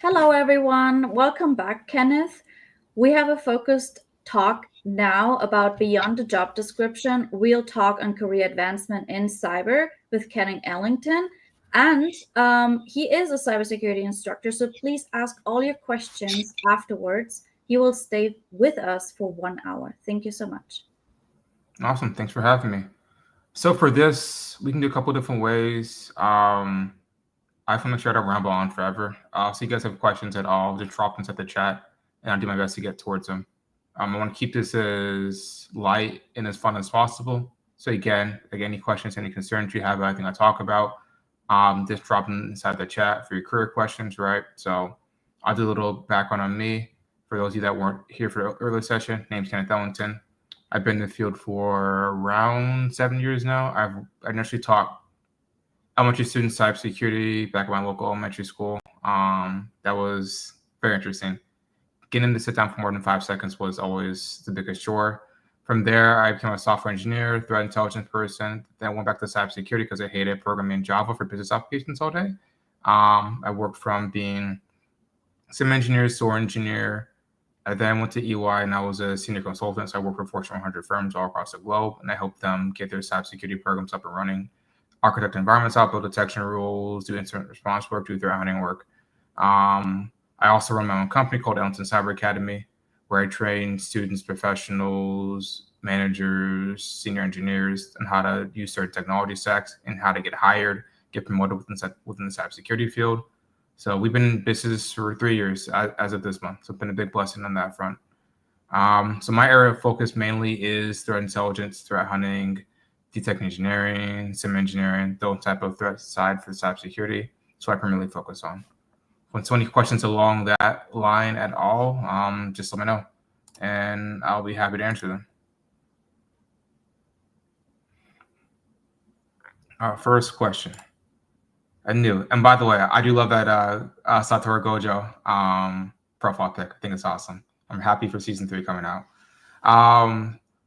Hello, everyone. Welcome back, Kenneth. We have a focused talk now about beyond the job description, real talk on career advancement in cyber with Kenneth Ellington. And he is a cybersecurity instructor, so please ask all your questions afterwards. He will stay with us for 1 hour. Thank you so much. Awesome. Thanks for having me. So for this, we can do a couple different ways. I want to make sure I don't ramble on forever. So you guys have questions at all, just drop them at the chat, and I'll do my best to get towards them. I want to keep this as light and as fun as possible. So again, like any questions, any concerns you have, anything I talk about, just drop them inside the chat for your career questions, right? So I'll do a little background on me. For those of you that weren't here for the earlier session, name's Kenneth Ellington. I've been in the field for around 7 years now. I initially taught elementary students cybersecurity back at my local elementary school. That was very interesting. Getting them to sit down for more than 5 seconds was always the biggest chore. From there, I became a software engineer, threat intelligence person. Then I went back to cybersecurity because I hated programming in Java for business applications all day. I worked from being sim engineer, SOAR engineer. I then went to EY and I was a senior consultant. So I worked for Fortune 100 firms all across the globe, and I helped them get their cybersecurity programs up and running, architect environments out, build detection rules, do incident response work, do threat hunting work. I also run my own company called Ellington Cyber Academy, where I train students, professionals, managers, senior engineers on how to use certain technology stacks and how to get hired, get promoted within the cybersecurity field. So we've been in business for 3 years as of this month. So it's been a big blessing on that front. So my area of focus mainly is threat intelligence, threat hunting, detect engineering, sim engineering, those type of threat side for cybersecurity. So I primarily focus on. When so any questions along that line at all, just let me know, and I'll be happy to answer them. First question. I knew, and by the way, I do love that Satoru Gojo profile pic. I think it's awesome. I'm happy for season 3 coming out.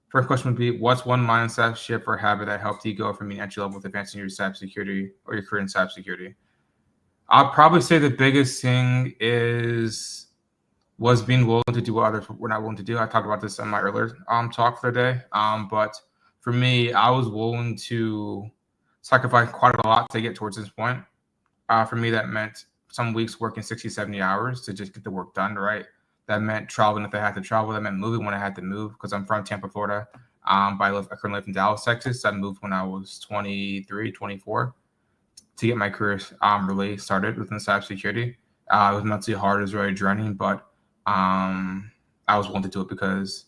First question would be, what's one mindset shift or habit that helped you go from being entry level to advancing your cybersecurity or your career in cybersecurity? I'll probably say the biggest thing was being willing to do what others were not willing to do. I talked about this in my earlier talk for the day. But for me, I was willing to sacrifice quite a lot to get towards this point. For me, that meant some weeks working 60, 70 hours to just get the work done, right? That meant traveling if I had to travel. That meant moving when I had to move, because I'm from Tampa, Florida. But I currently live in Dallas, Texas. I moved when I was 23, 24 to get my career really started within cybersecurity. It was mentally hard. It was very draining, but I was willing to do it because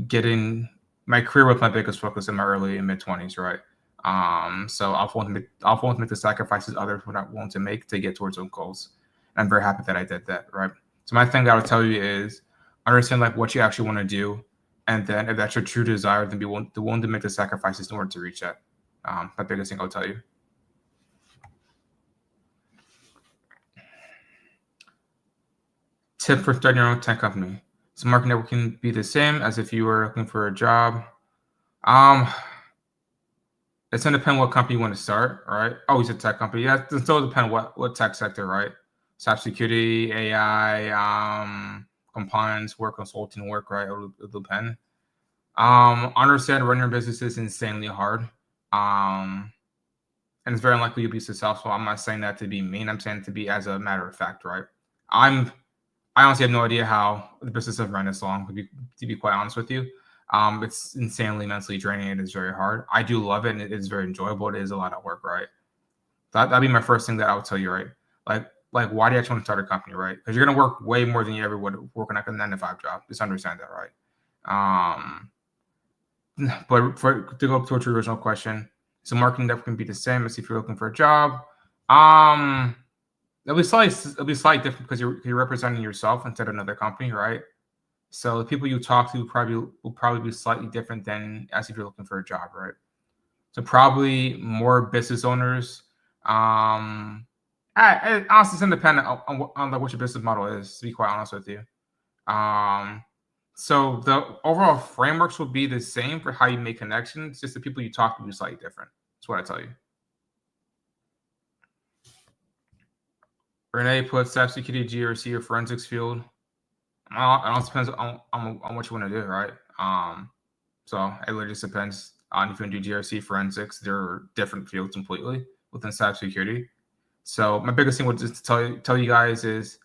getting my career was my biggest focus in my early and mid 20s, right? So I was willing to make the sacrifices others were not willing to make to get towards those goals. And I'm very happy that I did that, right? So my thing that I would tell you is understand like what you actually want to do, and then if that's your true desire, then be willing to make the sacrifices in order to reach that. The biggest thing I'll tell you. Tip for starting your own tech company. So market network can be the same as if you were looking for a job. It's gonna depend what company you want to start, right? Oh, it's a tech company. Yeah, it still depend what tech sector, right? Cybersecurity, AI, compliance work, consulting work, right? It'll depend. Understand running your business is insanely hard. And it's very unlikely you'll be successful. I'm not saying that to be mean. I'm saying it to be as a matter of fact, right? I honestly have no idea how the business has run this long, to be quite honest with you. It's insanely mentally draining. It is very hard. I do love it, and it is very enjoyable. It is a lot of work, right? That'd be my first thing that I would tell you, right? Like why do you actually want to start a company, right? Because you're gonna work way more than you ever would working like a 9-to-5 job. Just understand that, right? But to go towards your original question, so marketing that can be the same as if you're looking for a job. It'll be slightly different because you're representing yourself instead of another company, right? So the people you talk to will probably be slightly different than as if you're looking for a job, right? So probably more business owners. Honestly, it's independent on what your business model is, to be quite honest with you. So the overall frameworks will be the same for how you make connections. Just the people you talk to will be slightly different. That's what I tell you. Renee puts cybersecurity, GRC, or forensics field. It all depends on what you want to do, right? So it really just depends on if you want to do GRC, forensics. They're different fields completely within cybersecurity. So my biggest thing would just tell you guys is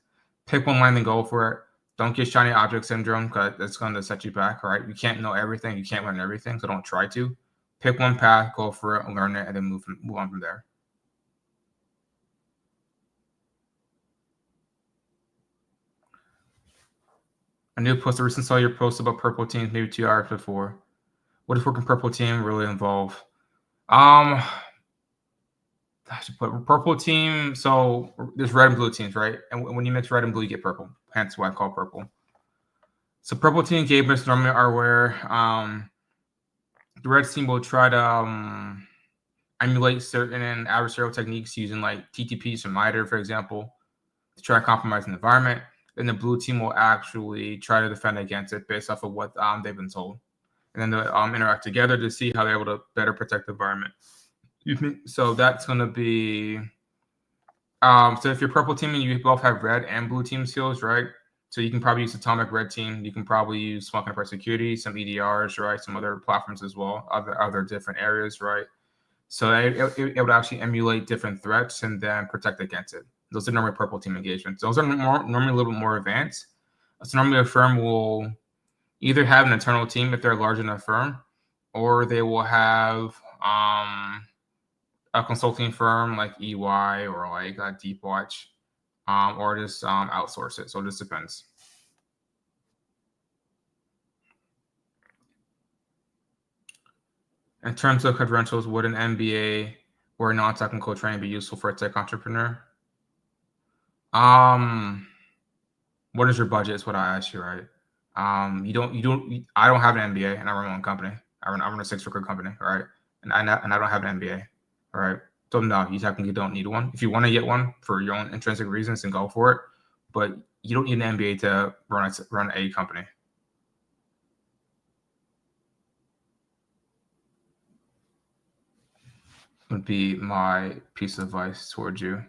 pick one line and go for it. Don't get shiny object syndrome, because that's going to set you back, right? You can't know everything. You can't learn everything, so don't try to. Pick one path, go for it, learn it, and then move on from there. A new post, a recent saw your post about purple teams maybe 2 hours before. What does working purple team really involve? I should put purple team. So there's red and blue teams, right? And when you mix red and blue, you get purple. Hence why I call it purple. So purple team gamers normally are where the red team will try to emulate certain adversarial techniques using like TTPs from MITRE, for example, to try to compromise an environment. Then the blue team will actually try to defend against it based off of what they've been told. And then they'll interact together to see how they're able to better protect the environment. So that's going to be so if you're purple team and you both have red and blue team skills, right? So you can probably use Atomic Red Team. You can probably use Smoke and Security, some EDRs, right? Some other platforms as well, other different areas, right? So it would actually emulate different threats and then protect against it. Those are normally purple team engagements. Those are normally a little bit more advanced. So normally a firm will either have an internal team if they're a large enough firm, or they will have a consulting firm like EY or like Deepwatch, or just outsource it. So it just depends. In terms of credentials, would an MBA or a non-technical training be useful for a tech entrepreneur? What is your budget? Is what I asked you, right? I don't have an MBA and I run my own company. I run a 6-figure company, right? And I don't have an MBA, all right? So no, you technically don't need one. If you want to get one for your own intrinsic reasons, then go for it. But you don't need an MBA to run a company. Would be my piece of advice towards you.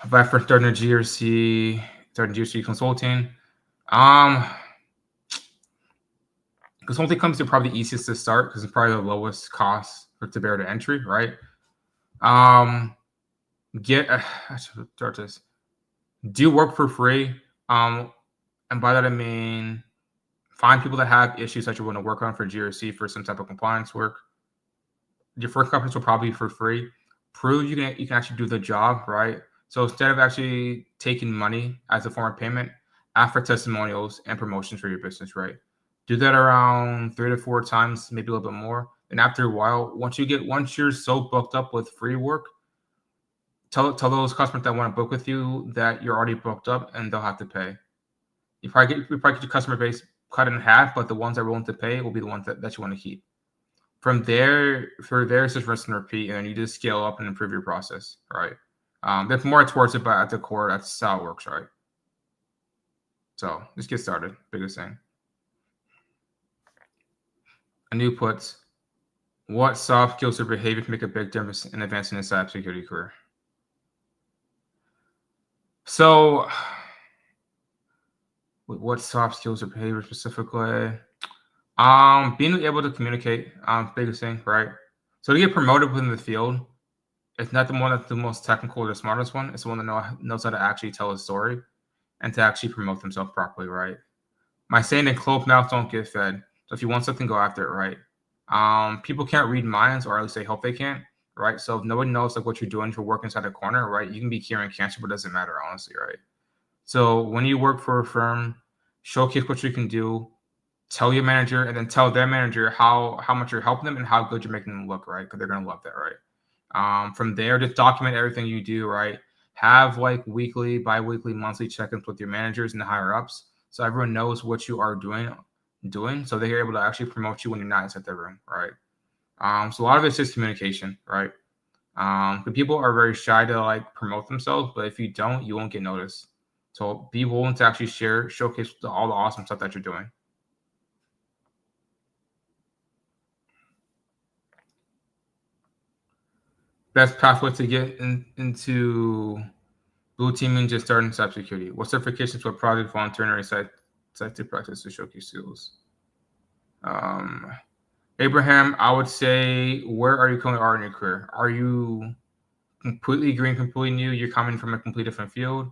If I first started GRC consulting, consulting comes to probably the easiest to start because it's probably the lowest cost to bear to entry, right? I should start this. Do work for free. And by that I mean find people that have issues that you want to work on for GRC for some type of compliance work. Your first conference will probably be for free. Prove you can actually do the job, right? So instead of actually taking money as a form of payment, ask for testimonials and promotions for your business, right? Do that around 3 to 4 times, maybe a little bit more. And after a while, once you're so booked up with free work, tell those customers that want to book with you that you're already booked up and they'll have to pay. You probably get your customer base cut in half, but the ones that are willing to pay will be the ones that you want to keep. From there, it's just rinse and repeat, and then you just scale up and improve your process, right? There's more towards it, but at the core, that's how it works, right? So just get started. Biggest thing. A new puts, what soft skills or behavior can make a big difference in advancing a cybersecurity career? So what soft skills or behavior specifically? Being able to communicate, biggest thing, right? So to get promoted within the field, it's not the one that's the most technical or the smartest one. It's the one that knows how to actually tell a story and to actually promote themselves properly, right? My saying in closed mouths don't get fed. So if you want something, go after it, right? People can't read minds, or at least they hope they can't, right? So if nobody knows like what you're doing to work inside a corner, right? You can be curing cancer, but it doesn't matter, honestly, right? So when you work for a firm, showcase what you can do, tell your manager, and then tell their manager how much you're helping them and how good you're making them look, right? Because they're going to love that, right? From there, just document everything you do, right? Have like weekly, bi-weekly, monthly check-ins with your managers and the higher ups, so everyone knows what you are doing, so they're able to actually promote you when you're not inside their room, right? So a lot of it's just communication, right? But people are very shy to like promote themselves, but if you don't, you won't get noticed. So be willing to actually showcase all the awesome stuff that you're doing. Best pathway to get into blue teaming, just starting cybersecurity. What certifications for project, volunteering, or site to practice to showcase skills? Abraham, I would say, where are you currently in your career? Are you completely green, completely new? You're coming from a completely different field.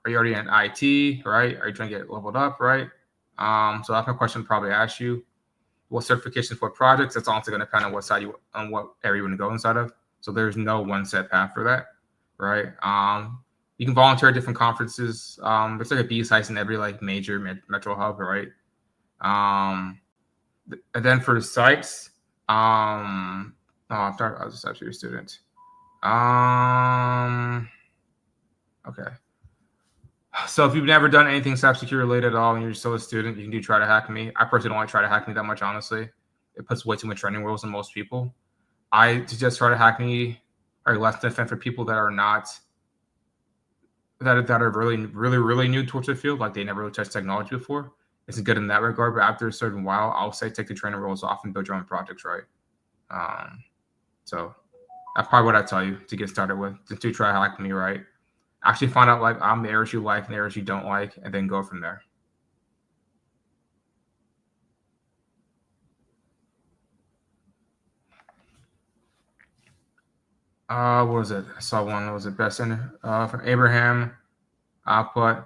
Are you already in IT, right? Are you trying to get leveled up, right? So that's my question. Probably ask you what certifications for projects. That's also going to depend on what side what area you want to go inside of. So there's no one set path for that, right? You can volunteer at different conferences. There's like a B sites in every like major metro hub, right? And then for the sites, I'm sorry, I was a cybersecurity student. Okay. So if you've never done anything cybersecurity related at all and you're still a student, you can do Try to Hack Me. I personally don't like Try to Hack Me that much, honestly. It puts way too much training wheels on most people. I suggest Try to Hack Me or Less Than Defend for people that are not that are really new towards the field, like they never really touched technology before. It's good in that regard, but after a certain while, I'll say take the training roles off and build your own projects, right? So that's probably what I tell you to get started with, to try to hack me, right? Actually find out like the areas you like and the areas you don't like, and then go from there. What was it? I saw one. What was it? Best from Abraham. Output.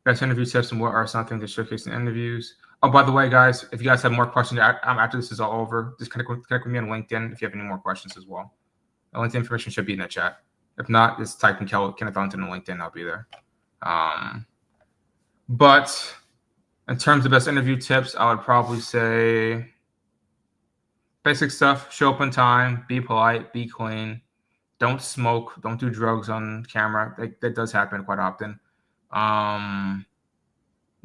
Best interview tips and what are something to showcase in interviews. Oh, by the way, guys, if you guys have more questions after this is all over, just connect with me on LinkedIn if you have any more questions as well. The LinkedIn information should be in the chat. If not, just type in Kenneth Ellington on LinkedIn. I'll be there. But in terms of best interview tips, I would probably say basic stuff. Show up on time. Be polite. Be clean. Don't smoke. Don't do drugs on camera. That does happen quite often.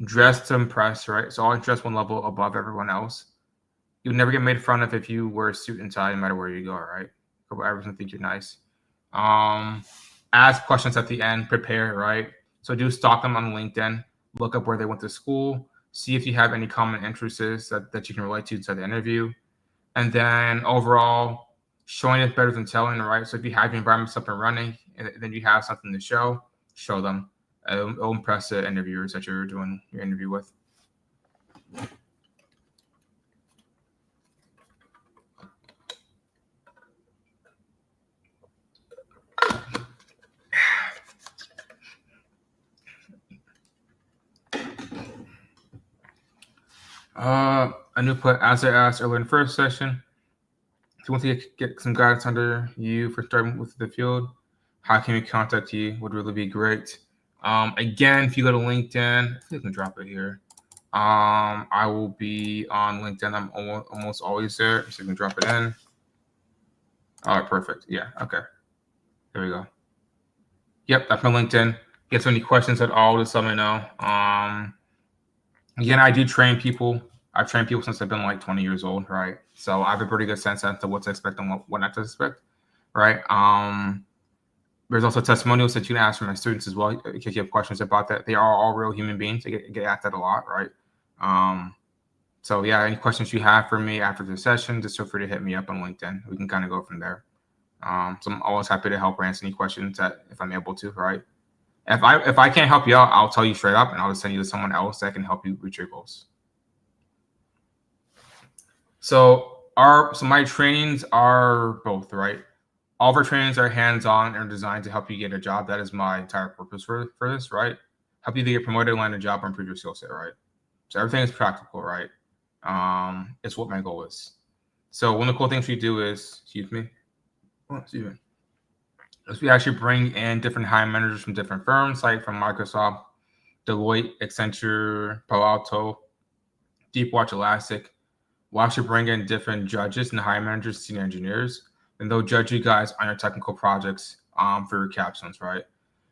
Dress to impress, right? So always dress one level above everyone else. You would never get made fun of if you wear a suit and tie, no matter where you go, right? Everyone think you're nice. Ask questions at the end. Prepare, right? So do stalk them on LinkedIn. Look up where they went to school. See if you have any common interests that you can relate to the interview. And then overall, showing is better than telling, right? So if you have your environment up and running, and then you have something to show them. It'll impress the interviewers that you're doing your interview with. A new put, as I asked earlier in the first session, if you want to get some guidance under you for starting with the field, how can we contact you? Would really be great. Again, if you go to LinkedIn, I think I can drop it here. I will be on LinkedIn. I'm almost always there, so you can drop it in. All right, perfect. Yeah, okay. There we go. Yep, that's my LinkedIn. Get any questions at all, just let me know. Again, I do train people. I've trained people since I've been like 20 years old, right? So I have a pretty good sense as to what to expect and what not to expect, right? There's also testimonials that you can ask from my students as well in case you have questions about that. They are all real human beings. They get asked that a lot, right? So yeah, any questions you have for me after the session, just feel free to hit me up on LinkedIn. We can kind of go from there. So I'm always happy to help or answer any questions if I'm able to, right? If I can't help you out, I'll tell you straight up, and I'll just send you to someone else that can help you reach your goals. So my trainings are both, right? All of our trainings are hands-on and designed to help you get a job. That is my entire purpose for this, right? Help you to get promoted, land a job, or improve your skill set, right? So everything is practical, right? It's what my goal is. So one of the cool things we do is, is we actually bring in different hiring managers from different firms, like from Microsoft, Deloitte, Accenture, Palo Alto, Deepwatch, Elastic. We'll actually bring in different judges and hiring managers, senior engineers, and they'll judge you guys on your technical projects for your capstones, right?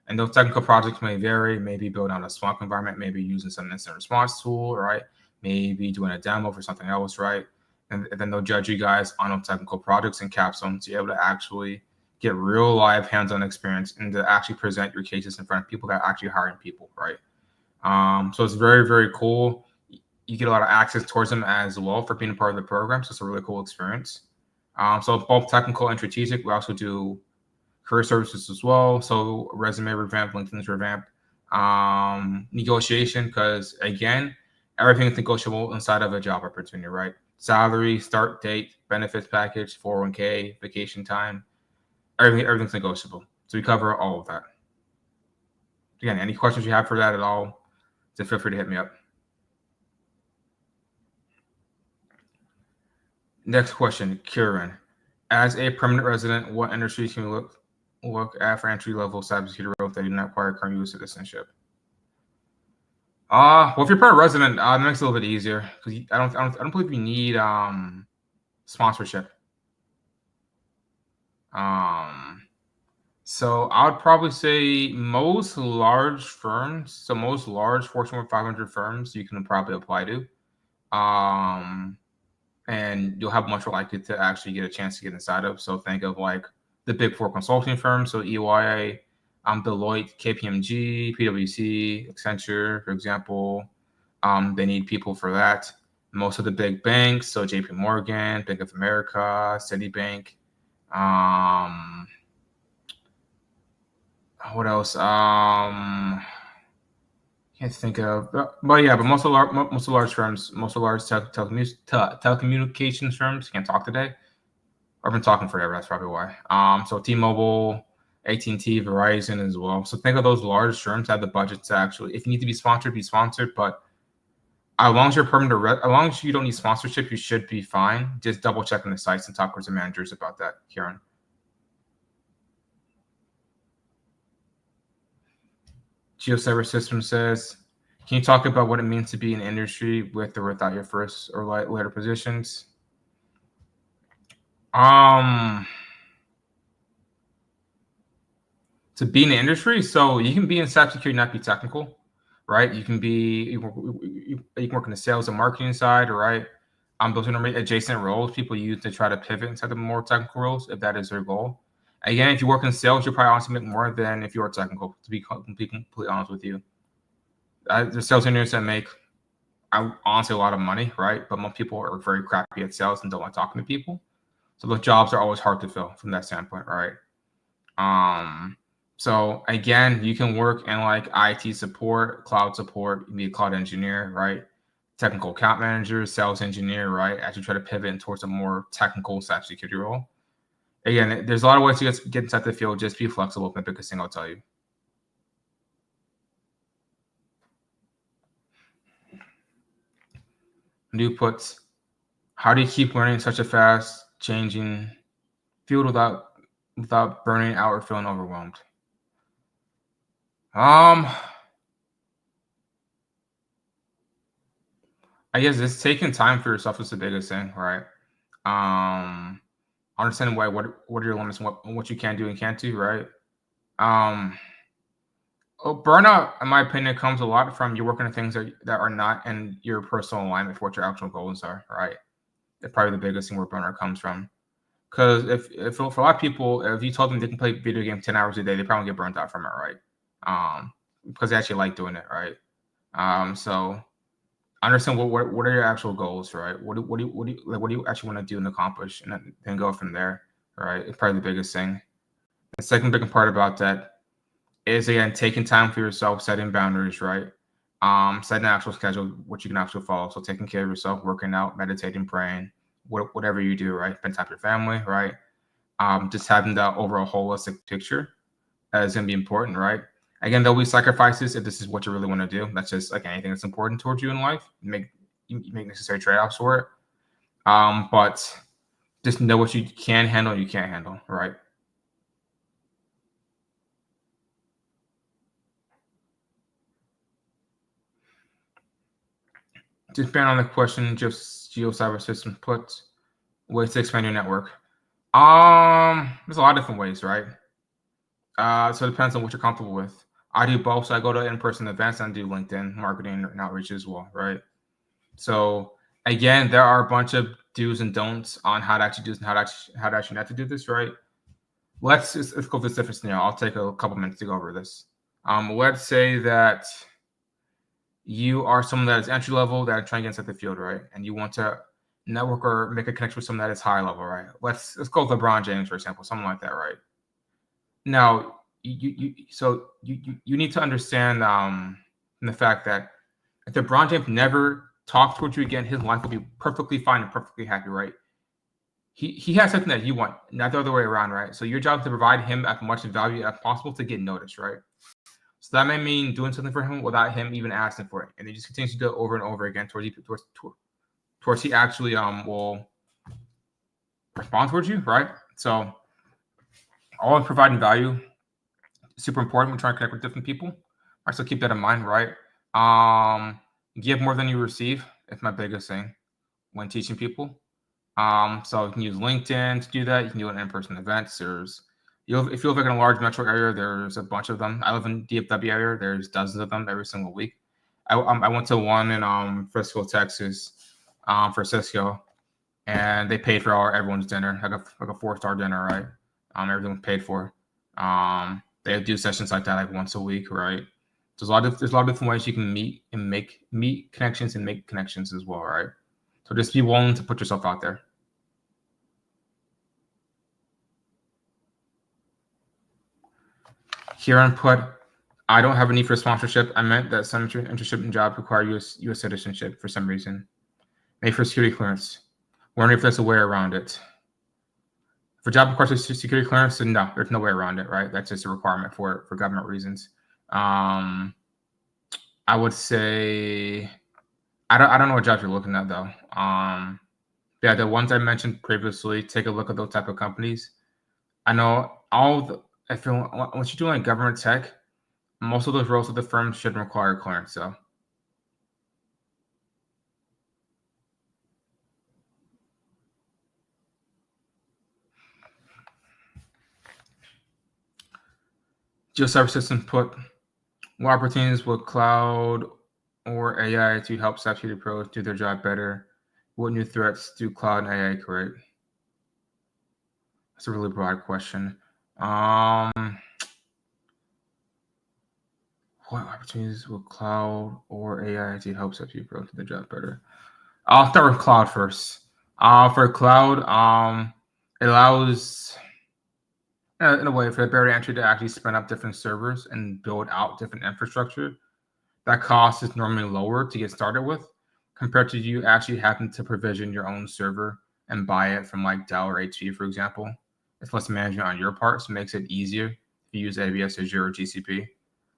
And those technical projects may vary, maybe build on a Splunk environment, maybe using some incident response tool, right? Maybe doing a demo for something else, right? And then they'll judge you guys on those technical projects and capstones to be able to actually get real live hands-on experience, and to actually present your cases in front of people that are actually hiring people, right? So it's very, very cool. You get a lot of access towards them as well for being a part of the program. So it's a really cool experience. So both technical and strategic. We also do career services as well. So resume revamp, LinkedIn's revamp, negotiation, because again, everything is negotiable inside of a job opportunity, right? Salary, start date, benefits package, 401k, vacation time, everything's negotiable. So we cover all of that. Again, any questions you have for that at all, just feel free to hit me up. Next question, Kieran. As a permanent resident, what industries can we look at for entry-level cybersecurity roles that do not require current U.S. citizenship? Well, if you're a permanent resident, it makes it a little bit easier because I don't believe you need sponsorship. So I would probably say most large firms, so most large Fortune 500 firms, you can probably apply to, and you'll have much more likely to actually get a chance to get inside of. So think of like the big four consulting firms, so EY, Deloitte, KPMG, PwC, Accenture, for example. They need people for that. Most of the big banks, so JP Morgan, Bank of America, Citibank. What else? Can't think of, but yeah, but most of large firms, most of large telecommunications firms can't talk today. I've been talking forever. That's probably why. So T-Mobile, AT&T, Verizon as well. So think of those large firms have the budget to actually, if you need to be sponsored, But as long as you're permanent, as long as you don't need sponsorship, you should be fine. Just double check on the sites and talk with the managers about that, Kieran. GeoCyber Systems says, can you talk about what it means to be in industry with or without your first or later positions? To be in the industry, so you can be in cybersecurity, not be technical, right? You can work in the sales and marketing side, right? Those are adjacent roles people use to try to pivot into the more technical roles if that is their goal. Again, if you work in sales, you'll probably honestly make more than if you are technical, to be completely honest with you. There's sales engineers that make honestly a lot of money, right? But most people are very crappy at sales and don't like talking to people. So those jobs are always hard to fill from that standpoint, right? So again, you can work in like IT support, cloud support, you can be a cloud engineer, right? Technical account manager, sales engineer, right? As you try to pivot towards a more technical cybersecurity role. Again, there's a lot of ways to get inside the field. Just be flexible. The biggest thing I'll tell you. New puts. How do you keep learning such a fast changing field without burning out or feeling overwhelmed? I guess it's taking time for yourself is the biggest thing, right? Understanding what are your limits, what you can do and can't do, right? Burnout, in my opinion, comes a lot from you working on things that are not in your personal alignment for what your actual goals are, right? It's probably the biggest thing where burnout comes from. Because if for a lot of people, if you told them they can play video game 10 hours a day, they probably get burnt out from it, right? Because they actually like doing it, right? So understand what are your actual goals, right? What do you actually want to do and accomplish, and then go from there, right? It's probably the biggest thing. The second big part about that is, again, taking time for yourself, setting boundaries, right? Setting an actual schedule, what you can actually follow. So taking care of yourself, working out, meditating, praying, whatever you do, right? Spend time with your family, right? Just having that overall holistic picture is going to be important, right? Again, there'll be sacrifices if this is what you really want to do. That's just like anything that's important towards you in life. You make necessary trade-offs for it. But just know what you can handle and you can't handle, right? To expand on the question, just GeoCyber Systems puts ways to expand your network. There's a lot of different ways, right? So it depends on what you're comfortable with. I do both. So I go to in-person events and do LinkedIn marketing and outreach as well, right? So again, there are a bunch of do's and don'ts on how to actually do this and how to actually not to do this, right? let's go with this different scenario. I'll take a couple minutes to go over this. Let's say that you are someone that is entry level that are trying to get inside the field, right? And you want to network or make a connection with someone that is high level, right? Let's go with LeBron James, for example, something like that, right? Now, you need to understand the fact that if LeBron James never talks towards you again, his life will be perfectly fine and perfectly happy, right? He has something that you want, not the other way around, right? So your job is to provide him as much value as possible to get noticed, right? So that may mean doing something for him without him even asking for it, and he just continues to do it over and over again towards he actually will respond towards you, right? So always providing value is super important when trying to connect with different people. Right, so keep that in mind, right? Give more than you receive. It's my biggest thing when teaching people. So you can use LinkedIn to do that. You can do it in in-person events. If you live like in a large metro area, there's a bunch of them. I live in DFW area. There's dozens of them every single week. I went to one in Frisco, Texas, for Cisco, and they paid for everyone's dinner, like a 4-star dinner, right? Everything was paid for. They do sessions like that like once a week, right? There's a lot of different ways you can meet and meet connections and make connections as well, right? So just be willing to put yourself out there. Here on put, I don't have a need for sponsorship. I meant that some internship and job require U.S. citizenship for some reason. Maybe for security clearance. Wondering if there's a way around it. For job requires security clearance, then no, there's no way around it, right? That's just a requirement for government reasons. I would say I don't know what jobs you're looking at though. Yeah, the ones I mentioned previously, take a look at those type of companies. I know I feel once you're doing like government tech, most of those roles of the firms should require clearance. So GeoCyber Systems put, what opportunities will cloud or AI to help cybersecurity pros do their job better? What new threats do cloud and AI create? That's a really broad question. What opportunities will cloud or AI to help cybersecurity pros do their job better? I'll start with cloud first. For cloud, it allows, in a way, for the barrier entry to actually spin up different servers and build out different infrastructure. That cost is normally lower to get started with compared to you actually having to provision your own server and buy it from like Dell or HP, for example. It's less management on your part, so it makes it easier if you use AWS, Azure, or GCP.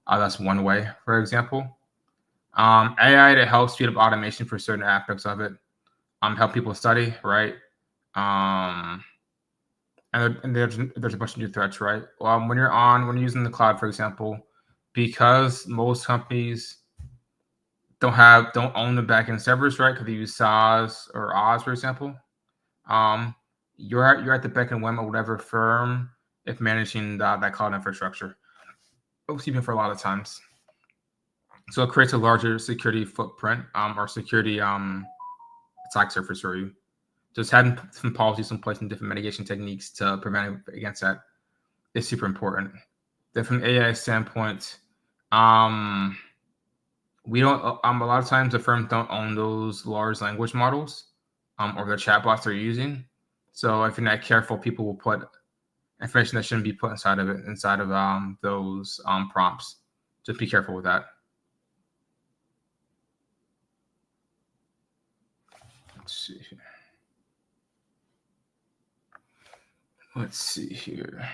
That's one way, for example. AI to help speed up automation for certain aspects of it. Help people study, right? And there's a bunch of new threats, right? When you're using the cloud, for example, because most companies don't own the backend servers, right? Because they use SaaS or Oz, for example. You're at the beck and whim of whatever firm if managing that cloud infrastructure. Even for a lot of times. So it creates a larger security footprint or security attack surface for you. Just having some policies in place and different mitigation techniques to prevent against that is super important. Then from an AI standpoint, we don't. A lot of times the firms don't own those large language models or the chatbots they're using. So if you're not careful, people will put information that shouldn't be put inside of those prompts. Just be careful with that. Let's see here.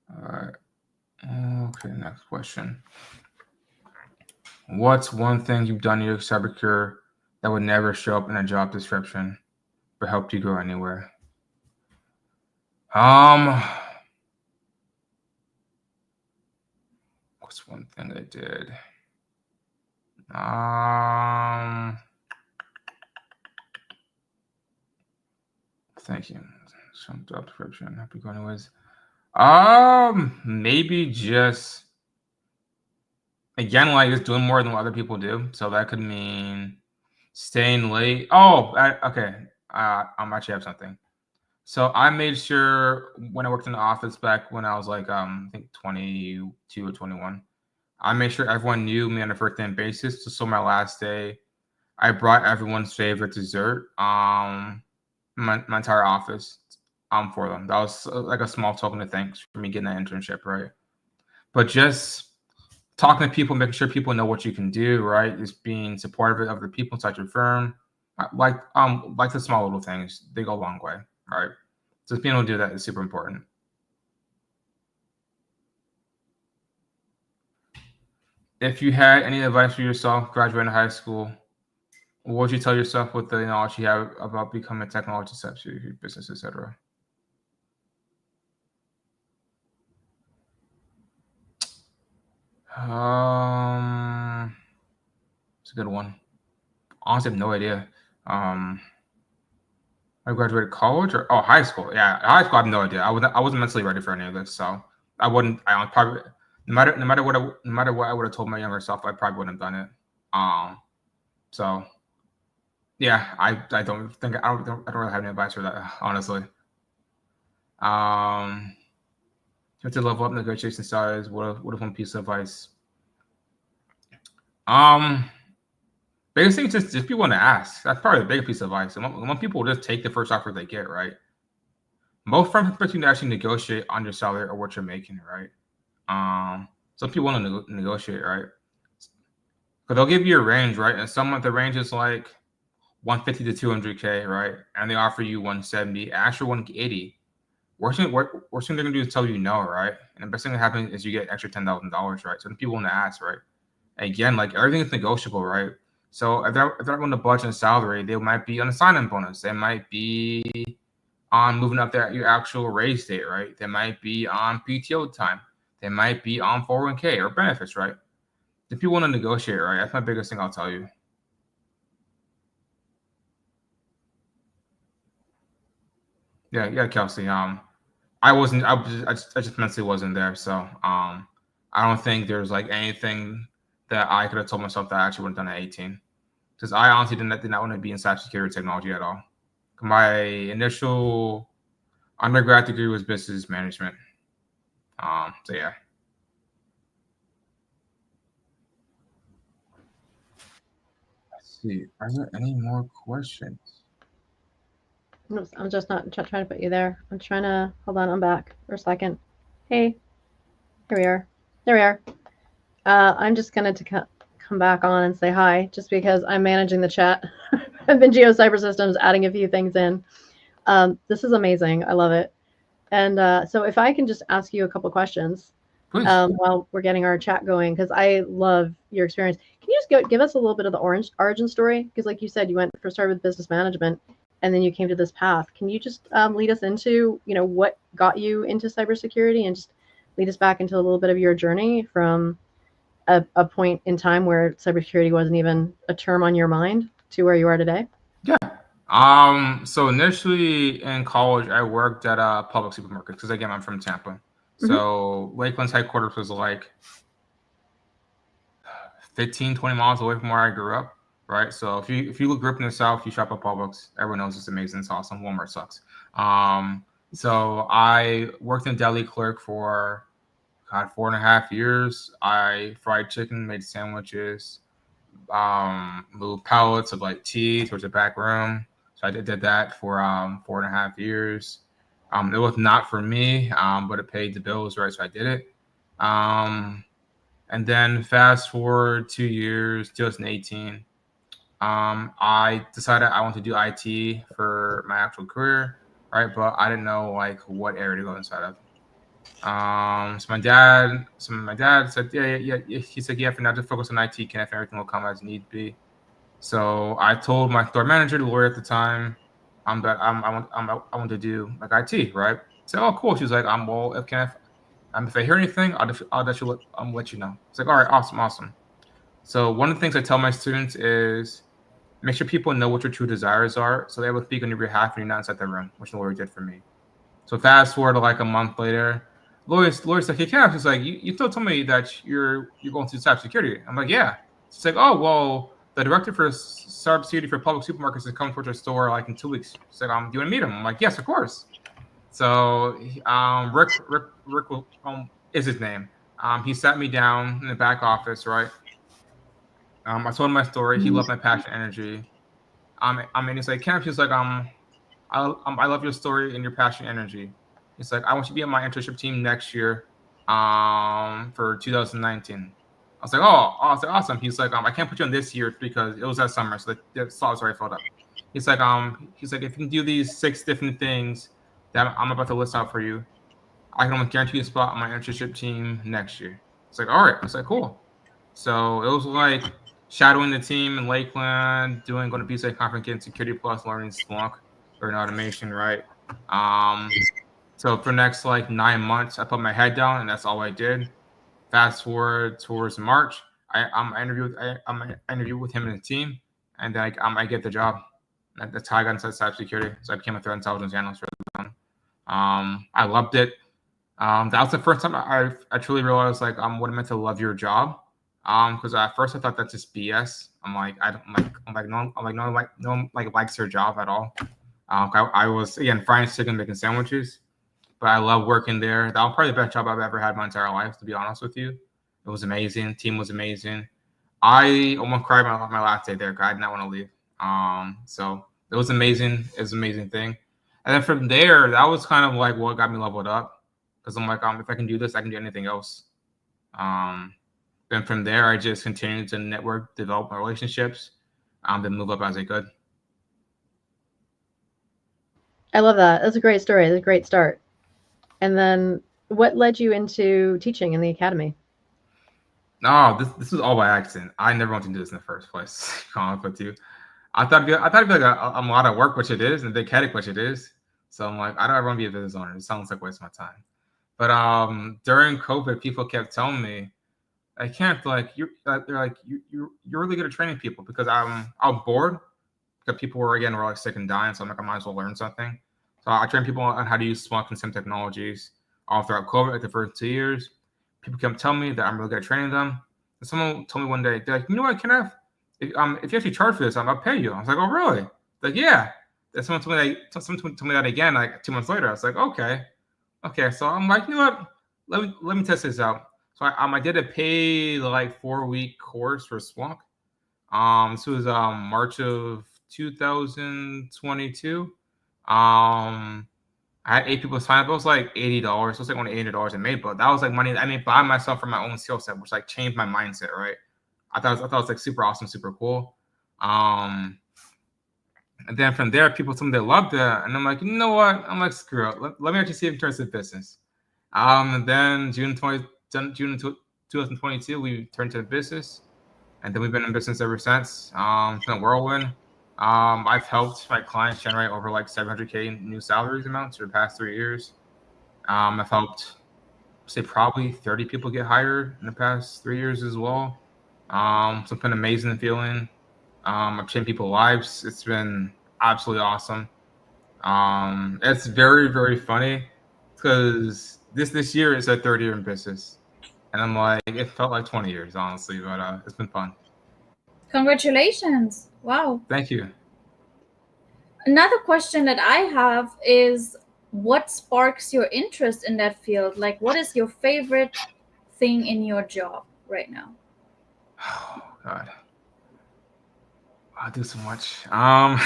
All right. Okay, next question. What's one thing you've done in your cyber career that would never show up in a job description but helped you go anywhere? What's one thing I did? Thank you. Some job description. Help you go anyways. Maybe just again, like just doing more than what other people do. So that could mean staying late. Okay. I actually have something. So I made sure when I worked in the office back when I was like, I think 22 or 21, I made sure everyone knew me on a first name basis. So my last day, I brought everyone's favorite dessert, my entire office, for them. That was like a small token of thanks for me getting that internship, right? But just talking to people, making sure people know what you can do, right? Just being supportive of the people inside your firm, like the small little things, they go a long way, right? So being able to do that is super important. If you had any advice for yourself graduating high school, what would you tell yourself with the knowledge you have about becoming a technology cybersecurity business, etc.? It's a good one. Honestly, I have no idea. I graduated college or high school. Yeah, high school. I have no idea. I wasn't mentally ready for any of this, so I wouldn't. I probably no matter what I would have told my younger self, I probably wouldn't have done it. So yeah, I don't really have any advice for that, honestly. You have to level up negotiation styles. What if one piece of advice? Biggest thing is just people want to ask. That's probably the biggest piece of advice. When people just take the first offer they get, right? Most firms expect you to actually negotiate on your salary or what you're making, right? Some people want to negotiate, right? But they'll give you a range, right? And some of the range is like 150 to 200K, right? And they offer you 170, actually 180. Worst thing they're gonna do is tell you no, right? And the best thing that happens is you get extra $10,000, right? So the people want to ask, right? And again, like everything is negotiable, right? So if they're going to budget on salary, they might be on a sign-on bonus. They might be on moving up your actual raise date, right? They might be on PTO time. They might be on 401k or benefits, right? If people want to negotiate, right? That's my biggest thing I'll tell you. Yeah, Kelsey. I just mentally wasn't there. So I don't think there's like anything that I could have told myself that I actually would have done at 18. Because I honestly did not want to be in cybersecurity technology at all. My initial undergrad degree was business management. So yeah. Let's see. Are there any more questions? I'm just not trying to put you there. I'm trying to hold on. I'm back for a second. Hey, here we are. There we are. I'm just gonna come back on and say hi, just because I'm managing the chat. I've been GeoCyber Systems adding a few things in. This is amazing. I love it. And so if I can just ask you a couple questions while we're getting our chat going, because I love your experience. Can you just give us a little bit of the origin story? Because like you said, you started with business management, and then you came to this path. Can you just lead us into, what got you into cybersecurity, and just lead us back into a little bit of your journey from a point in time where cybersecurity wasn't even a term on your mind to where you are today? Yeah. So initially in college, I worked at a public supermarket because again, I'm from Tampa. So Lakeland's headquarters was like 15, 20 miles away from where I grew up, right? So if you grew up in the South, you shop at Publix. Everyone knows it's amazing. It's awesome. Walmart sucks. So I worked in deli clerk for 4.5 years. I fried chicken, made sandwiches, moved pallets of like tea towards the back room. So I did that for 4.5 years. It was not for me, but it paid the bills, right? So I did it. And then fast forward 2 years, 2018, I decided I want to do IT for my actual career, right? But I didn't know like what area to go inside of. So my dad said, yeah. He said, yeah, for now, just focus on IT, Kenneth, everything will come as need be. So I told my store manager, the lawyer at the time, that I want to do like IT, right? So, oh, cool. She was like, well, if Kenneth, if I hear anything, I'll let you know. It's like, all right, awesome. So one of the things I tell my students is make sure people know what your true desires are, so they will speak on your behalf when you're not inside the room, which the lawyer did for me. So fast forward to like a month later, Lawyer's like, hey, Kenneth, she's like, you still told me that you're going to cybersecurity. I'm like, yeah. She's like, oh, well, the director for cybersecurity for public supermarkets is coming towards our store like in 2 weeks. She's like, do you want to meet him? I'm like, yes, of course. So Rick is his name. He sat me down in the back office, right? I told him my story. He loved my passion, energy. He's like, Kenneth, he's like, I love your story and your passion, energy. He's like, I want you to be on my internship team next year, for 2019. I was like, I was like, awesome. He's like, I can't put you on this year because it was that summer, so the slot was already filled up. He's like, if you can do these 6 different things that I'm about to list out for you, I can almost guarantee you a spot on my internship team next year. It's like, all right. I was like, cool. So it was like shadowing the team in Lakeland, going to BSA conference, getting Security Plus, learning Splunk, learning automation, right? So for the next like 9 months, I put my head down, and that's all I did. Fast forward towards March, I interview with him and the team, and then I get the job. That's how I got into cybersecurity. So I became a threat intelligence analyst for them. I loved it. That was the first time I truly realized like what it meant to love your job. Because at first I thought that's just BS. No one likes their job at all. I was again frying chicken, making sandwiches, but I love working there. That was probably the best job I've ever had my entire life, to be honest with you. It was amazing. The team was amazing. I almost cried my last day there. I did not want to leave. So it was amazing. It was an amazing thing. And then from there, that was kind of like what got me leveled up. Because I'm like, if I can do this, I can do anything else. Then from there, I just continued to network, develop my relationships, then move up as I could. I love that. That's a great story. That's a great start. And then what led you into teaching in the academy? No, this was all by accident. I never wanted to do this in the first place. With you, I thought it'd be like a lot of work, which it is, and a big headache, which it is. So I'm like, I don't ever want to be a business owner. It sounds like a waste of my time. But during COVID, people kept telling me, I can't they're like you're really good at training people, because I was bored because people were like sick and dying. So I'm like, I might as well learn something. So I train people on how to use Splunk and SIM technologies all throughout COVID, like the first 2 years. People kept telling me that I'm really good at training them. And someone told me one day, they're like, you know what, Kenneth? If you actually charge for this, I'll pay you. I was like, oh, really? Like, yeah. Then someone told me that again, like 2 months later. I was like, okay. So I'm like, you know what? Let me test this out. So I did a paid like 4-week course for Splunk. This was March of 2022. I had 8 people sign up. It was like $80. So it was like only $800 I made, but that was like money I made by myself from my own skill set, which like changed my mindset, right? I thought it was like super awesome, super cool. And then from there, people told me they loved it, and I'm like, you know what? I'm like, screw it. Let me actually see if it turns into business. And then June 2022, we turned to business, and then we've been in business ever since. It's been a whirlwind. I've helped my clients generate over like 700K new salaries amounts for the past 3 years. I've helped, say, probably 30 people get hired in the past 3 years as well. So it's been an amazing feeling. I've changed people's lives. It's been absolutely awesome. It's very, very funny because this year is our 3rd year in business, and I'm like, it felt like 20 years, honestly, but it's been fun. Congratulations. Wow. Thank you. Another question that I have is, what sparks your interest in that field? Like, what is your favorite thing in your job right now? Oh, God. I do so much. I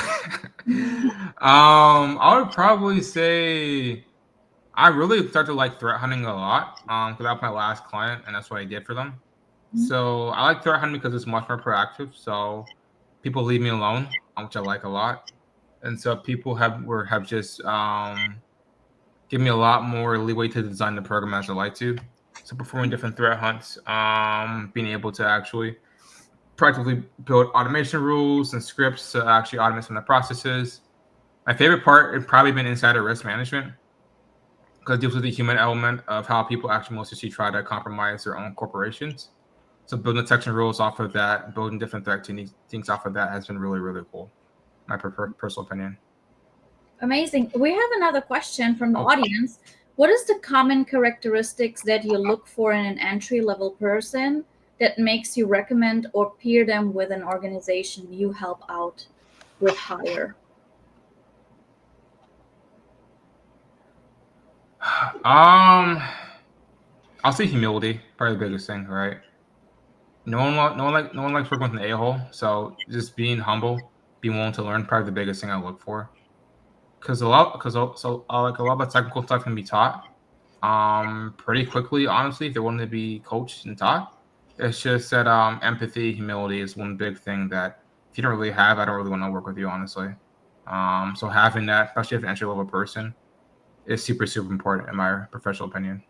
would probably say I really started like threat hunting a lot because that was my last client, and that's what I did for them. So I like threat hunting because it's much more proactive. So people leave me alone, which I like a lot. And so people have just given me a lot more leeway to design the program as I like to. So performing different threat hunts, being able to actually practically build automation rules and scripts to actually automate some of the processes. My favorite part has probably been insider risk management, because it deals with the human element of how people actually mostly try to compromise their own corporations. So building detection rules off of that, building different threat techniques off of that has been really, really cool. My personal opinion. Amazing. We have another question from the audience. What is the common characteristics that you look for in an entry-level person that makes you recommend or peer them with an organization you help out with hire? I'll say humility, probably the biggest thing, right? No one likes working with an a-hole. So just being humble, being willing to learn, probably the biggest thing I look for. Because a lot of the technical stuff can be taught pretty quickly, honestly, if they're willing to be coached and taught. It's just that empathy, humility is one big thing that if you don't really have, I don't really want to work with you, honestly. So having that, especially if an entry level person, is super, super important in my professional opinion.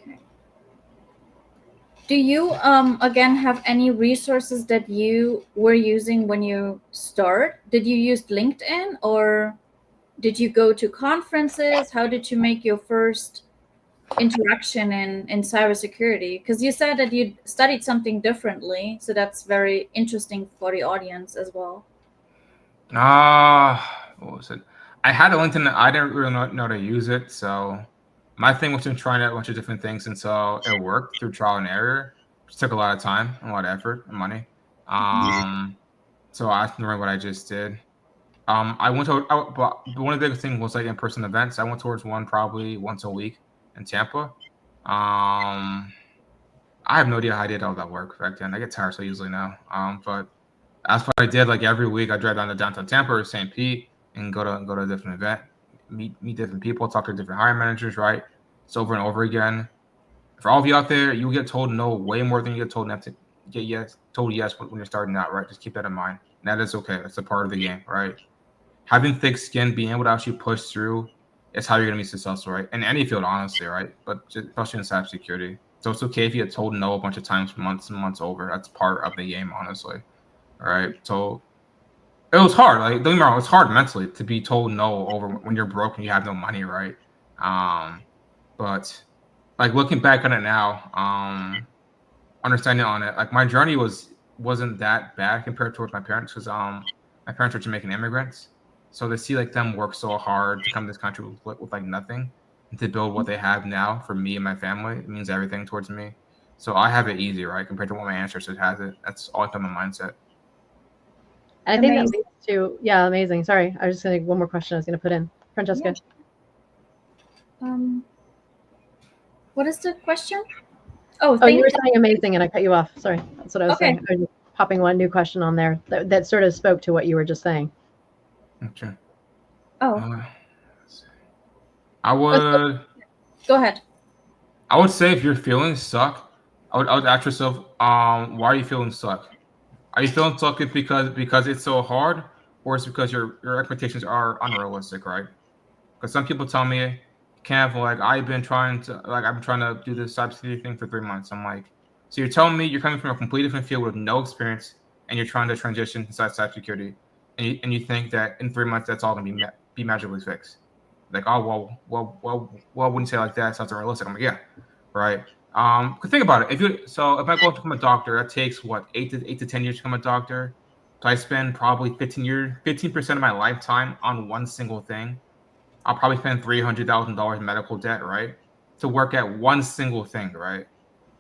Okay. Do you again have any resources that you were using when you start? Did you use LinkedIn, or did you go to conferences? How did you make your first interaction in cybersecurity? Because you said that you studied something differently, so that's very interesting for the audience as well. What was it? I had a LinkedIn. I didn't really know how to use it, so my thing was trying out a bunch of different things until it worked through trial and error, which took a lot of time and a lot of effort and money. So I remember what I just did. I went to, but one of the biggest things was like in-person events. I went towards one probably once a week in Tampa. I have no idea how I did all that work back then. I get tired so easily now. But that's what I did. Like every week, I drive down to downtown Tampa or St. Pete and go to a different event, meet different people, talk to different hiring managers. Right, it's over and over again. For all of you out there, you get told no way more than you get told not to get yes. Told yes when you're starting out. Right, just keep that in mind. And that is okay. That's a part of the game. Right. Having thick skin, being able to actually push through, is how you're going to be successful, right? In any field, honestly, right? But especially in cybersecurity. So it's okay if you get told no a bunch of times, months and months over. That's part of the game, honestly. All right. So it was hard. Like, don't get me wrong, it's hard mentally to be told no over when you're broke and you have no money, right? But like looking back on it now, understanding on it, like my journey wasn't that bad compared towards my parents, because my parents are Jamaican immigrants. So to see like them work so hard to come to this country with like nothing and to build what they have now for me and my family, it means everything towards me. So I have it easy, right? Compared to what my ancestors has it. That's all in my mindset. And I think that leads to, yeah, amazing. Sorry, I was just going to one more question I was going to put in. Francesca. Yeah. What is the question? Oh, you were saying amazing and I cut you off. Sorry. That's what I was saying. I was just popping one new question on there that sort of spoke to what you were just saying. Okay. Oh. I would go ahead. I would say if your feelings suck, I would ask yourself, why are you feeling suck? Are you feeling suck because it's so hard, or it's because your expectations are unrealistic, right? Because some people tell me, Kev, like I've been trying to do this cybersecurity thing for 3 months. I'm like, so you're telling me you're coming from a completely different field with no experience, and you're trying to transition inside cybersecurity, and you think that in 3 months that's all gonna be magically fixed? Like, oh well, I wouldn't say it like that. It sounds unrealistic. I'm like, yeah, right. Think about it. If I go to become a doctor, that takes what 8 to 10 years to become a doctor. So I spend probably 15% of my lifetime on one single thing. I'll probably spend $300,000 in medical debt, right, to work at one single thing, right?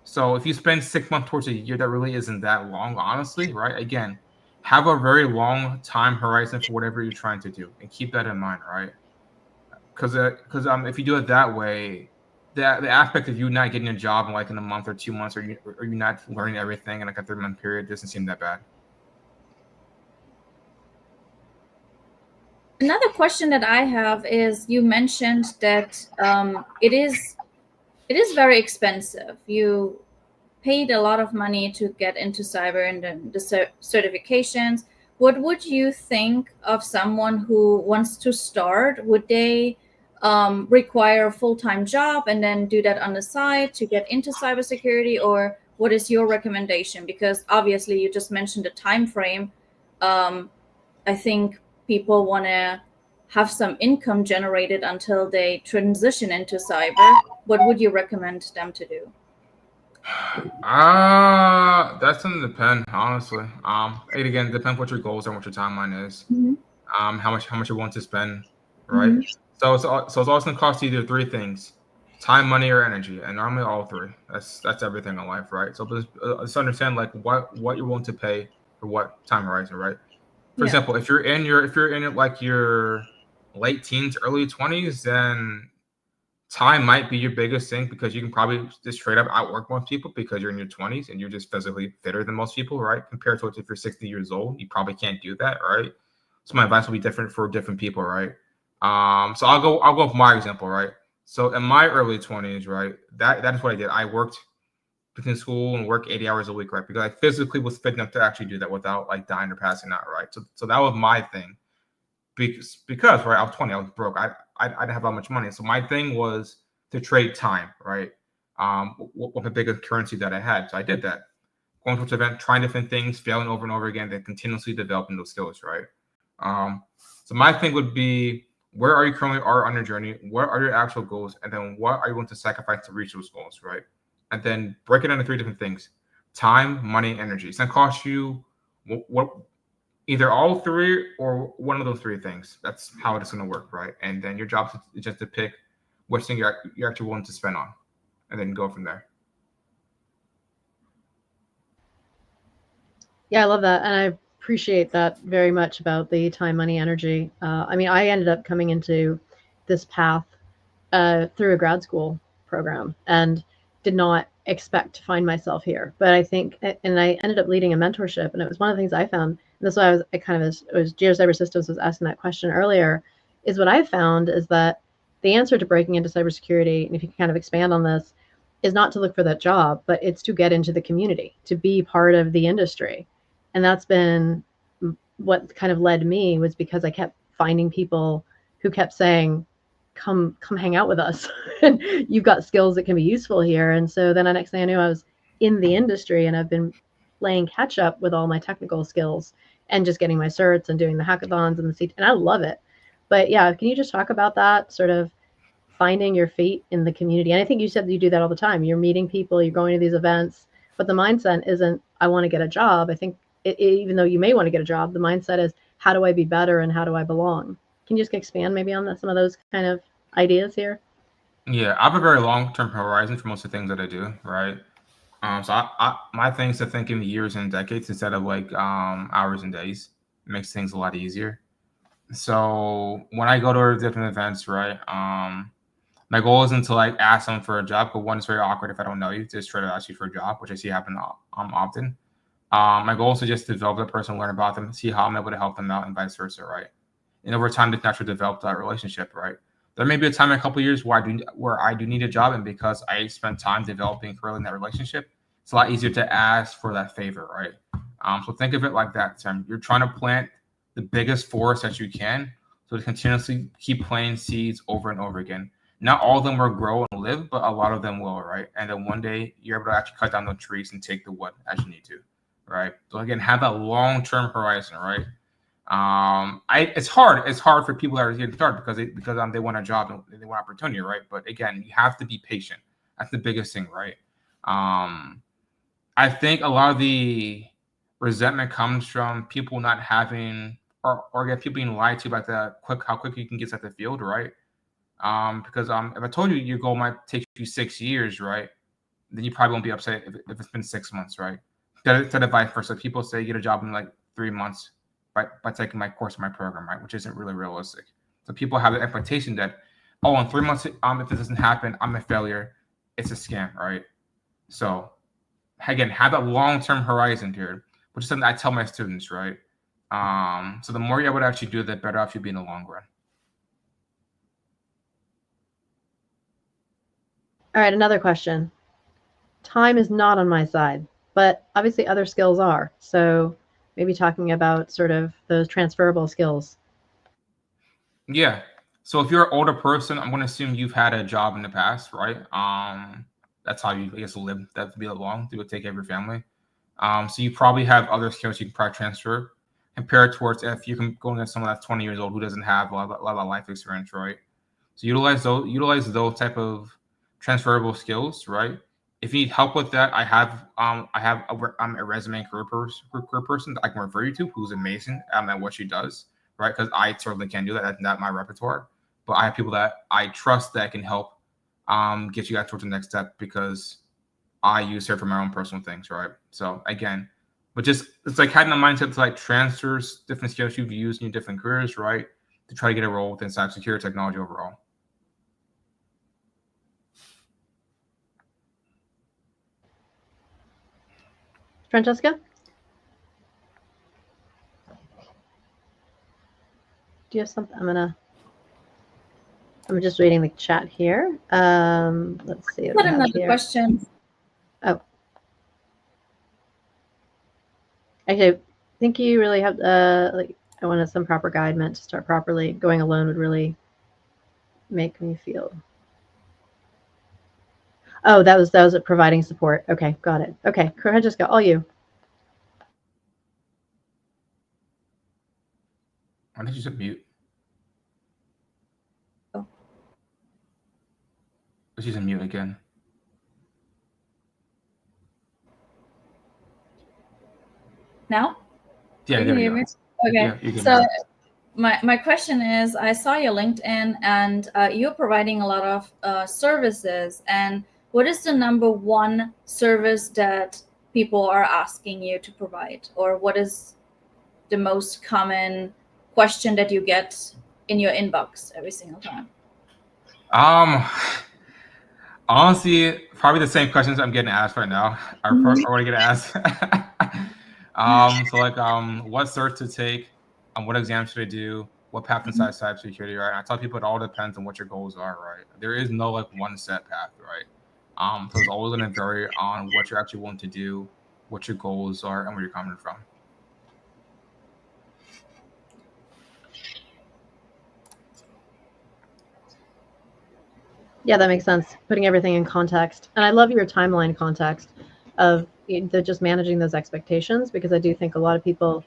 So if you spend 6 months towards a year, that really isn't that long, honestly, right? Again, have a very long time horizon for whatever you're trying to do, and keep that in mind, right? Because if you do it that way, the aspect of you not getting a job in a month or 2 months, or you not learning everything in like a 3-month period doesn't seem that bad. Another question that I have is, you mentioned that it is very expensive. You paid a lot of money to get into cyber and the certifications. What would you think of someone who wants to start? Would they require a full-time job and then do that on the side to get into cybersecurity, or what is your recommendation? Because obviously you just mentioned the time frame. I think people want to have some income generated until they transition into cyber. What would you recommend them to do? That's gonna depend, honestly. It again depends what your goals are and what your timeline is. Mm-hmm. How much you want to spend, right? Mm-hmm. So it's always gonna cost you either 3 things: time, money, or energy, and normally all three. That's everything in life, right? So let's understand like what you're willing to pay for what time horizon, right? For example, if you're in like your late teens, early 20s, then time might be your biggest thing because you can probably just straight up outwork most people because you're in your 20s and you're just physically fitter than most people, right? Compared to if you're 60 years old, you probably can't do that, right? So my advice will be different for different people, right? So I'll go with my example, right? So in my early 20s, right, that is what I did. I worked between school and work 80 hours a week, right? Because I physically was fit enough to actually do that without like dying or passing out, right? So that was my thing. Because right, I was 20, I was broke. I didn't have that much money. So my thing was to trade time, right? With the biggest currency that I had. So I did that. Going to an event, trying different things, failing over and over again, then continuously developing those skills, right? So my thing would be, where are you currently on your journey? What are your actual goals? And then what are you going to sacrifice to reach those goals, right? And then break it into three different things: time, money, energy. It's going to cost you what either all three or one of those three things. That's how it's going to work, right? And then your job is just to pick which thing you're actually willing to spend on, and then go from there. Yeah, I love that. And I appreciate that very much about the time, money, energy. I mean, I ended up coming into this path through a grad school program and did not expect to find myself here. But I think, and I ended up leading a mentorship, and it was one of the things I found. And this is why it was GeoCyber Systems was asking that question earlier, is what I found is that the answer to breaking into cybersecurity, and if you can kind of expand on this, is not to look for that job, but it's to get into the community, to be part of the industry. And that's been what kind of led me, was because I kept finding people who kept saying, come hang out with us. And you've got skills that can be useful here. And so then the next thing I knew, I was in the industry, and I've been playing catch up with all my technical skills and just getting my certs and doing the hackathons and and I love it. But yeah, can you just talk about that, sort of finding your feet in the community? And I think you said that you do that all the time. You're meeting people, you're going to these events, but the mindset isn't, I want to get a job. I think even though you may want to get a job, the mindset is, how do I be better and how do I belong? Can you just expand maybe on some of those kind of ideas here? Yeah, I have a very long-term horizon for most of the things that I do, right? So my thing is to think in years and decades instead of like hours and days. It makes things a lot easier. So when I go to different events, right, my goal isn't to like ask them for a job, but one, it's very awkward if I don't know you, just try to ask you for a job, which I see happen often. My goal is to just develop that person, learn about them, see how I'm able to help them out, and vice versa, right? And over time, to naturally develop that relationship, right? There may be a time in a couple of years where I do need a job, and because I spent time developing further in that relationship, it's a lot easier to ask for that favor, right? So think of it like that, Tim. You're trying to plant the biggest forest that you can, so to continuously keep planting seeds over and over again. Not all of them will grow and live, but a lot of them will, right? And then one day you're able to actually cut down the trees and take the wood as you need to, right? So again, have that long-term horizon, right? It's hard for people that are getting started because they want a job and they want opportunity, right? But again, you have to be patient. That's the biggest thing, right? I think a lot of the resentment comes from people not having or get people being lied to about how quick you can get at the field, right? Because if I told you your goal might take you 6 years, right, then you probably won't be upset if it's been 6 months, right? Instead of vice versa, people say get a job in like 3 months by taking my course in my program, right, which isn't really realistic. So people have the expectation that, oh, in 3 months, if this doesn't happen, I'm a failure. It's a scam, right? So again, have that long-term horizon here, which is something I tell my students, right? So the more you're able to actually do, the better off you'll be in the long run. All right, another question. Time is not on my side, but obviously other skills are. So maybe talking about sort of those transferable skills. Yeah. So if you're an older person, I'm going to assume you've had a job in the past, right? That's how you, I guess, live that to be long to take care of your family. So you probably have other skills you can probably transfer compared towards if you can go against someone that's 20 years old who doesn't have a lot of life experience, right? So utilize those type of transferable skills, right? If you need help with that, I have a resume and career person that I can refer you to who's amazing at what she does, right? Because I certainly can't do that. That's not my repertoire. But I have people that I trust that can help get you guys towards the next step, because I use it for my own personal things, right? So again, but just it's like having a mindset to like transfers different skills you've used in your different careers, right? To try to get a role within cybersecurity technology overall. Francesca? Do you have something? I'm just reading the chat here. Let's see. What another question? Oh. Actually, I think you really have like I wanted some proper guidance to start properly. Going alone would really make me feel. Oh, that was it, providing support. Okay, got it. Okay, Francesca, all you. I think you should mute. Oh. She's in mute again. Now? Yeah, you there can we hear go. me? Okay. Yeah, so my question is, I saw your LinkedIn, and you're providing a lot of services. And what is the number one service that people are asking you to provide? Or what is the most common question that you get in your inbox every single time? Honestly, probably the same questions I'm getting asked right now are already getting asked. So like, what certs to take, what exams should I do, what path inside cybersecurity, right? And I tell people it all depends on what your goals are, right? There is no like one set path, right? So it's always going to vary on what you're actually wanting to do, what your goals are, and where you're coming from. Yeah, that makes sense. Putting everything in context. And I love your timeline context of just managing those expectations, because I do think a lot of people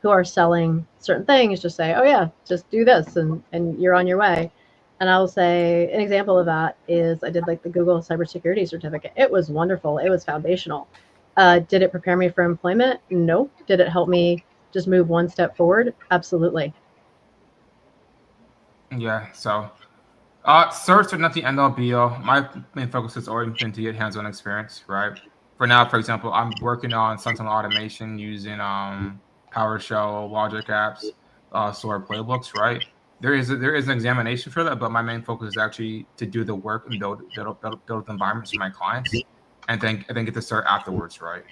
who are selling certain things just say, oh yeah, just do this and you're on your way. And I'll say an example of that is I did like the Google Cybersecurity certificate. It was wonderful. It was foundational. Did it prepare me for employment? No. Did it help me just move one step forward? Absolutely. Yeah, so certs are not the end all be all. My main focus has always been to get hands-on experience, right? For now, for example, I'm working on some automation using PowerShell, logic apps, SOAR playbooks, right? There is an examination for that, but my main focus is actually to do the work and build environments for my clients, and then get the cert afterwards, right?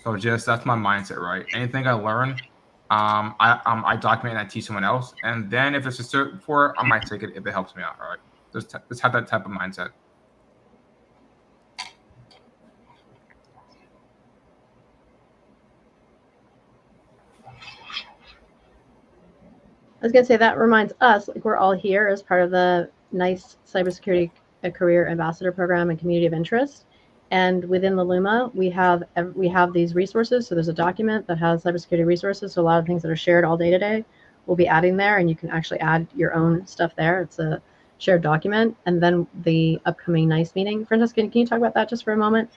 So that's my mindset, right? Anything I learn, I document and I teach someone else, and then if there's a cert for it, I might take it if it helps me out. All right, just have that type of mindset. I was going to say that reminds us, like we're all here as part of the nice Cybersecurity Career Ambassador Program and Community of Interest. And within the Luma, we have these resources. So there's a document that has cybersecurity resources. So a lot of things that are shared all day today, we'll be adding there, and you can actually add your own stuff there. It's a shared document. And then the upcoming NICE meeting. Francesca, can you talk about that just for a moment?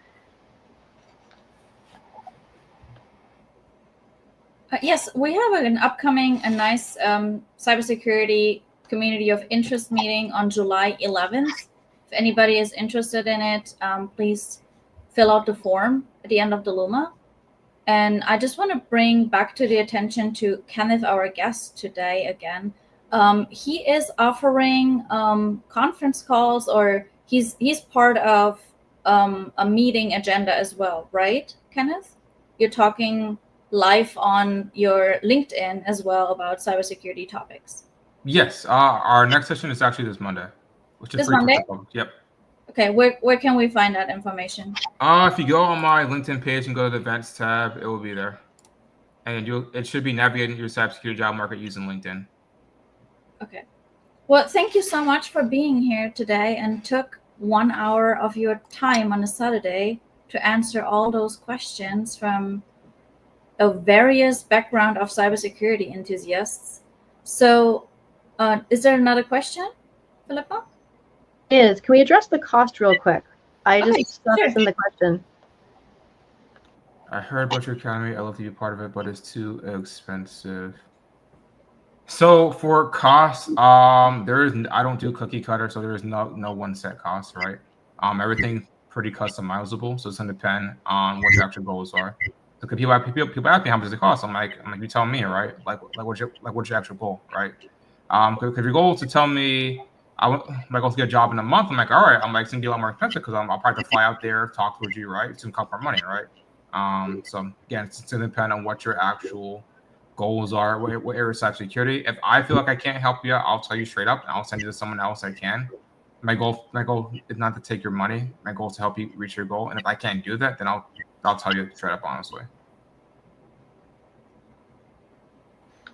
Yes, we have an upcoming nice cybersecurity community of interest meeting on July 11th. If anybody is interested in it, please fill out the form at the end of the Luma. And I just want to bring back to the attention to Kenneth, our guest today again. He is offering conference calls, or he's part of a meeting agenda as well, right, Kenneth? You're talking live on your LinkedIn as well about cybersecurity topics. Yes, our next session is actually this Monday, which is this Monday. Yep. Okay, where can we find that information? If you go on my LinkedIn page and go to the events tab, it will be there, and it should be navigating your cybersecurity job market using LinkedIn. Okay. Well, thank you so much for being here today and took 1 hour of your time on a Saturday to answer all those questions from a various background of cybersecurity enthusiasts. So is there another question, Philippa? Can we address the cost real quick? I just stuck sure. in the question. I heard about your academy. I'd love to be part of it, but it's too expensive. So for costs, I don't do cookie cutter, so there is no one set cost, right? Everything pretty customizable, so it's gonna depend on what your actual goals are. So people ask me how much does it cost? I'm like, you tell me, right? What's your actual goal, right? Because your goal is to tell me my goal is to get a job in a month. I'm like, all right, I'm like, it's gonna be a lot more expensive because I'll probably have to fly out there, talk with you, right? It's gonna cost more money, right? So again, it's gonna depend on what your actual goals are, what area of cybersecurity. If I feel like I can't help you, I'll tell you straight up, and I'll send you to someone else that can. My goal is not to take your money. My goal is to help you reach your goal. And if I can't do that, then I'll tell you straight up, honestly.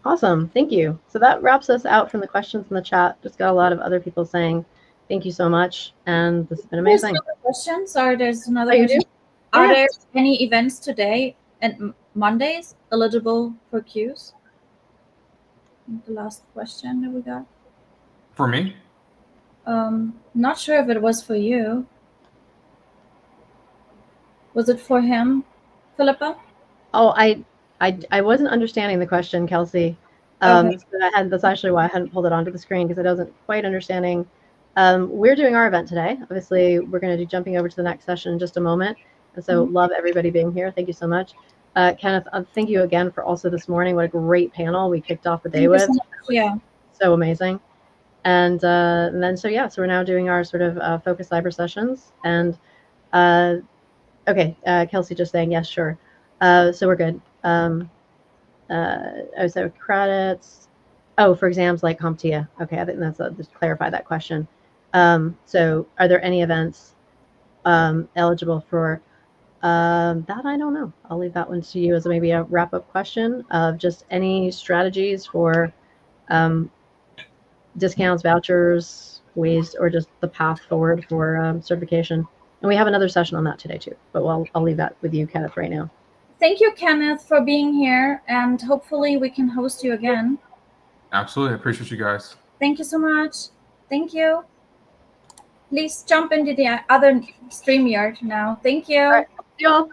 Awesome. Thank you. So that wraps us out from the questions in the chat. Just got a lot of other people saying thank you so much. And this has been amazing. There's another question. Sorry, there's another you question. do? Are Yeah. there any events today and Mondays eligible for queues? The last question that we got. For me? Not sure if it was for you. Was it for him, Philippa? Oh, I wasn't understanding the question, Kelsey. Okay. So that's actually why I hadn't pulled it onto the screen, because I wasn't quite understanding. We're doing our event today. Obviously, we're going to be jumping over to the next session in just a moment. And so love everybody being here. Thank you so much. Kenneth, thank you again for also this morning. What a great panel we kicked off the day with. Yeah. So amazing. And then, so we're now doing our sort of focus cyber sessions. And okay, Kelsey just saying, yes, sure. So we're good. So credits. Oh, for exams like CompTIA. Okay, I think that's just clarify that question. So are there any events eligible for that? I don't know. I'll leave that one to you as maybe a wrap-up question of just any strategies for discounts, vouchers, ways, or just the path forward for certification. And we have another session on that today too, but I'll leave that with you, Kenneth, right now. Thank you, Kenneth, for being here, and hopefully we can host you again. Absolutely. I appreciate you guys. Thank you so much. Thank you. Please jump into the other StreamYard now. Thank you. All right. See y'all.